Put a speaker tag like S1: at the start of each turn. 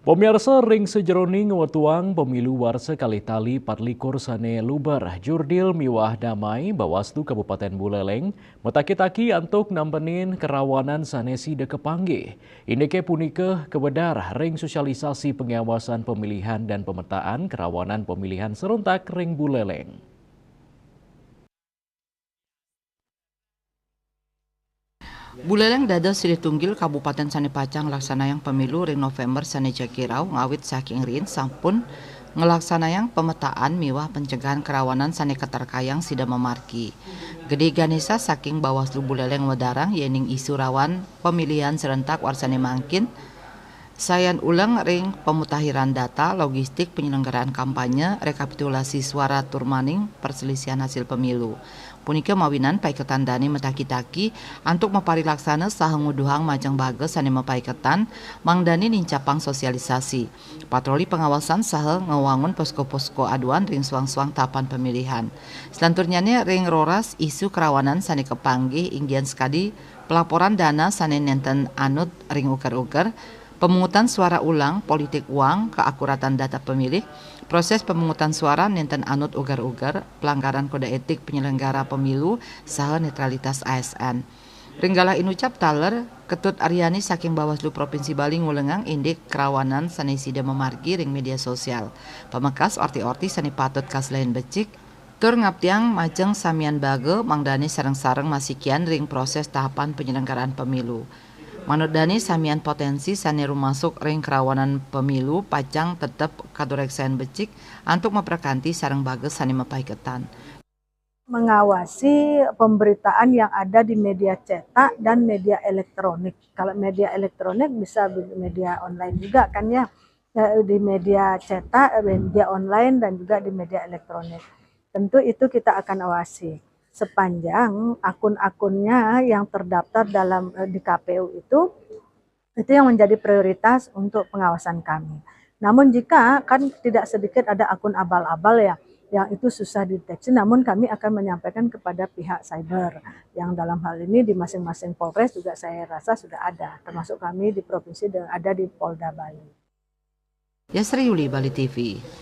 S1: Pemirsa ring sejeroning wetuang pemilu warsa kalitali patlikur sane lubar jurdil miwah damai Bawaslu Kabupaten Buleleng metakitaki antuk nampenin kerawanan sanesi de kepanggih. Indike punika kebedar ring sosialisasi pengawasan pemilihan dan pemetaan kerawanan pemilihan serentak ring Buleleng.
S2: Buleleng dados Sri Tunggil Kabupaten Sanepacang laksanayang pemilu ring November sane Jakirau ngawit saking rin sampun ngelaksanayang pemetaan miwah pencegahan kerawanan sane keterkayang sida memarki. Gede Ganesa saking Bawaslu Buleleng wedarang yening isu rawan pemilihan serentak warsane mangkin sayan ulang ring pemutahiran data, logistik, penyelenggaraan kampanye, rekapitulasi suara turmaning perselisihan hasil pemilu. Punika mawinan paiketan dani metaki-taki antuk maparilaksana saha nguduhang majang bages sane mapaiketan mangdani nincapang sosialisasi. Patroli pengawasan saha ngewangun posko-posko aduan ring suang-suang tahapan pemilihan. Selanturnyane ring roras isu kerawanan sane kepanggih inggian sekadi pelaporan dana sane nenten anut ring uker-uker, pemungutan suara ulang, politik uang, keakuratan data pemilih, proses pemungutan suara nenten anut ugar-ugar, pelanggaran kode etik penyelenggara pemilu, saha netralitas ASN. Ringgala inucap taler, Ketut Aryani saking Bawaslu Provinsi Bali ngulengang indik kerawanan sanesida memargi ring media sosial. Pemekas orti-orti sani patut kaselain becik, tur ngaptiang majeng samian bage mangdani sareng-sareng masikian ring proses tahapan penyelenggaraan pemilu. Manut Dani samian potensi sane rumasuk ring kerawanan pemilu pacang tetep katureksayan becik antuk memperkanti sareng bages sane mapaiketan.
S3: Mengawasi pemberitaan yang ada di media cetak dan media elektronik. Kalau media elektronik bisa media online juga kan ya, di media cetak, media online dan juga di media elektronik. Tentu itu kita akan awasi sepanjang akun-akunnya yang terdaftar dalam di KPU itu yang menjadi prioritas untuk pengawasan kami. Namun jika kan tidak sedikit ada akun abal-abal ya, yang itu susah dideteksi, namun kami akan menyampaikan kepada pihak cyber yang dalam hal ini di masing-masing Polres juga saya rasa sudah ada, termasuk kami di provinsi dan ada di Polda Bali.
S2: Yasri Yuli, Bali TV.